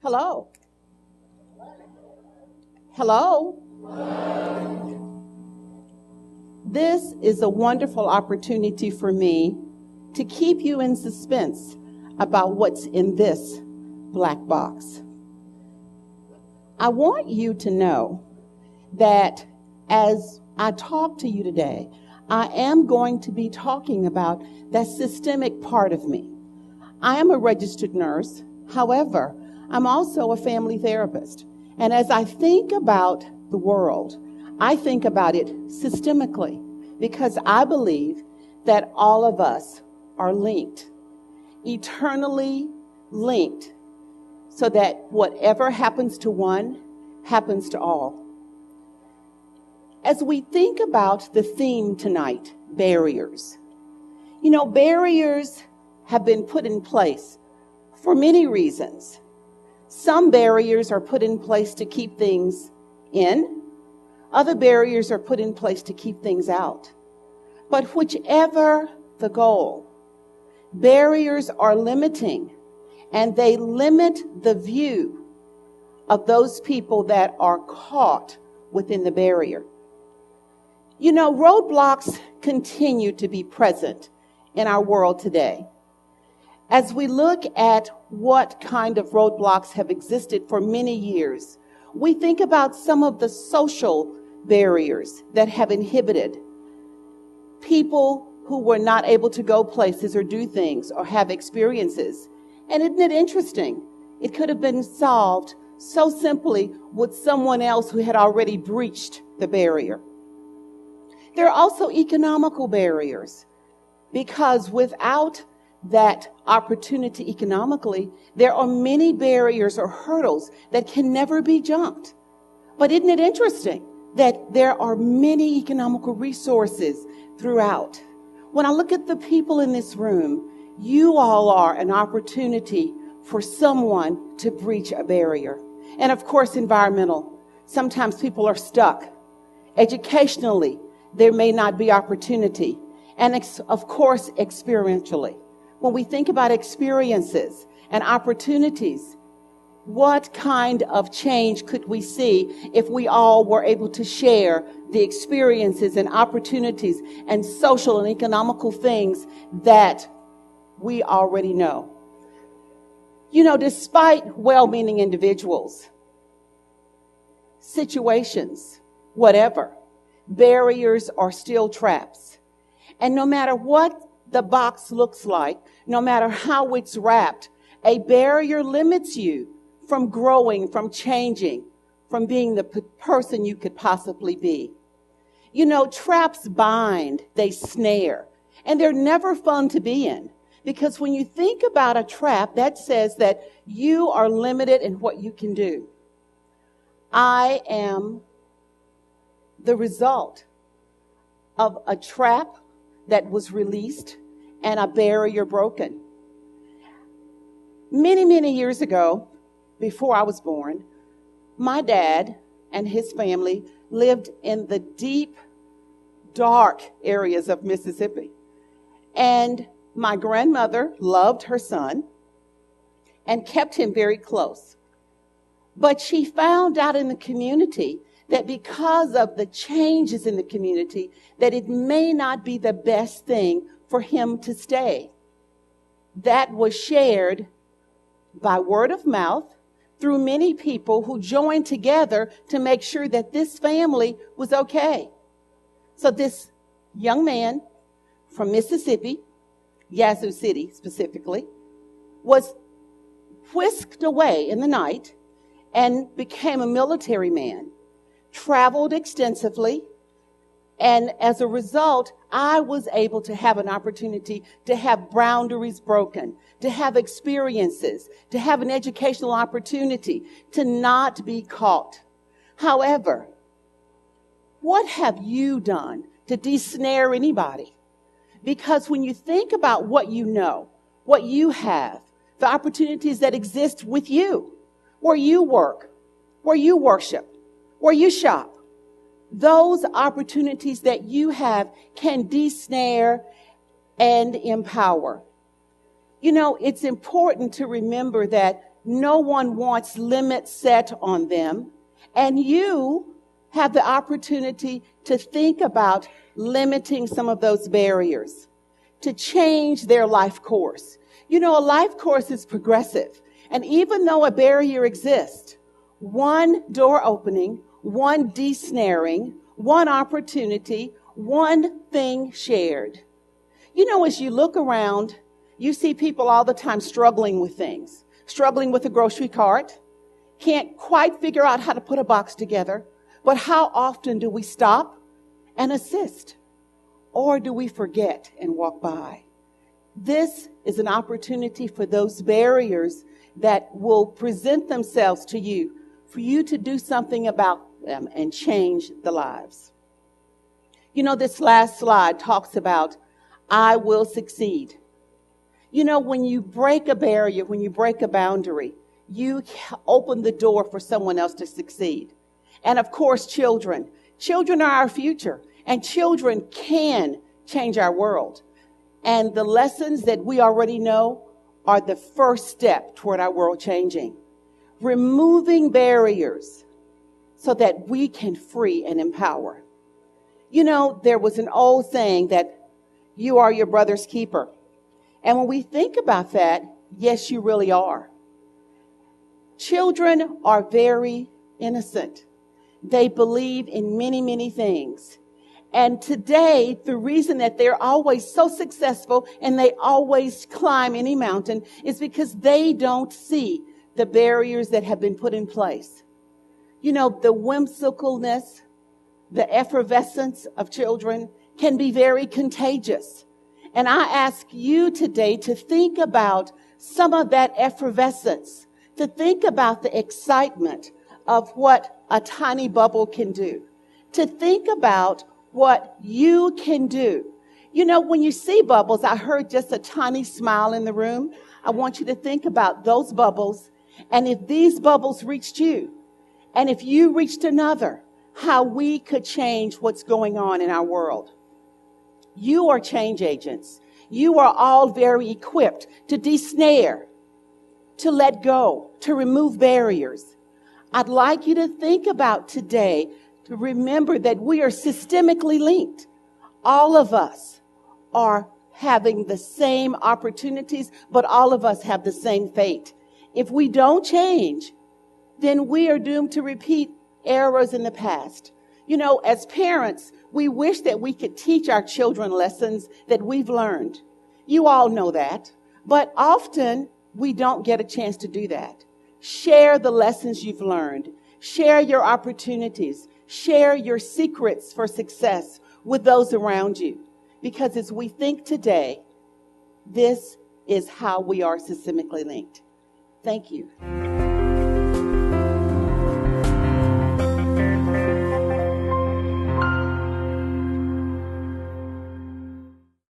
Hello? Hello? This is a wonderful opportunity for me to keep you in suspense about what's in this black box. I want you to know that as I talk to you today, I am going to be talking about that systemic part of me. I am a registered nurse. However, I'm also a family therapist. And as I think about the world, I think about it systemically because I believe that all of us are linked, eternally linked, so that whatever happens to one happens to all. As we think about the theme tonight, barriers, barriers have been put in place for many reasons. Some barriers are put in place to keep things in. Other barriers are put in place to keep things out. But whichever the goal, barriers are limiting, and they limit the view of those people that are caught within the barrier. Roadblocks continue to be present in our world today. As we look at what kind of roadblocks have existed for many years, we think about some of the social barriers that have inhibited people who were not able to go places or do things or have experiences. And isn't it interesting? It could have been solved so simply with someone else who had already breached the barrier. There are also economical barriers, because without that opportunity economically, there are many barriers or hurdles that can never be jumped. But isn't it interesting that there are many economical resources throughout? When I look at the people in this room, you all are an opportunity for someone to breach a barrier. And of course, environmental. Sometimes people are stuck. Educationally, there may not be opportunity. And of course, experientially. When we think about experiences and opportunities, what kind of change could we see if we all were able to share the experiences and opportunities and social and economical things that we already know? Despite well-meaning individuals, situations, whatever, barriers are still traps. And no matter what the box looks like, no matter how it's wrapped, a barrier limits you from growing, from changing, from being the person you could possibly be. Traps bind, they snare, and they're never fun to be in. Because when you think about a trap, that says that you are limited in what you can do. I am the result of a trap that was released and a barrier broken. Many, many years ago, before I was born, my dad and his family lived in the deep, dark areas of Mississippi. And my grandmother loved her son and kept him very close. But she found out in the community that because of the changes in the community, that it may not be the best thing for him to stay. That was shared by word of mouth through many people who joined together to make sure that this family was okay. So this young man from Mississippi, Yazoo City specifically, was whisked away in the night and became a military man, traveled extensively, and as a result, I was able to have an opportunity to have boundaries broken, to have experiences, to have an educational opportunity, to not be caught. However, what have you done to de-snare anybody? Because when you think about what you know, what you have, the opportunities that exist with you, where you work, where you worship, where you shop, those opportunities that you have can de-snare and empower. It's important to remember that No one wants limits set on them. And you have the opportunity to think about limiting some of those barriers, to change their life course. You know, a life course is progressive. And even though a barrier exists, one door opening, one desnaring, one opportunity, one thing shared. You know, as you look around, you see people all the time struggling with things, struggling with a grocery cart, can't quite figure out how to put a box together. But how often do we stop and assist? Or do we forget and walk by? This is an opportunity for those barriers that will present themselves to you, for you to do something about them and change the lives. You know, this last slide talks about, I will succeed. You know, when you break a barrier, when you break a boundary, you open the door for someone else to succeed. And of course, children. Children are our future, and children can change our world. And the lessons that we already know are the first step toward our world changing. Removing barriers so that we can free and empower. You know, there was an old saying that you are your brother's keeper. And when we think about that, yes, you really are. Children are very innocent. They believe in many, many things. And today, the reason that they're always so successful and they always climb any mountain is because they don't see the barriers that have been put in place. You know, the whimsicalness, the effervescence of children can be very contagious. And I ask you today to think about some of that effervescence, to think about the excitement of what a tiny bubble can do, to think about what you can do. You know, when you see bubbles, I heard just a tiny smile in the room. I want you to think about those bubbles. And if these bubbles reached you, and if you reached another, how we could change what's going on in our world. You are change agents. You are all very equipped to desnare, to let go, to remove barriers. I'd like you to think about today, to remember that we are systemically linked. All of us are having the same opportunities, but all of us have the same fate. If we don't change, then we are doomed to repeat errors in the past. You know, as parents, we wish that we could teach our children lessons that we've learned. You all know that. But often, we don't get a chance to do that. Share the lessons you've learned. Share your opportunities. Share your secrets for success with those around you. Because as we think today, this is how we are systemically linked. Thank you.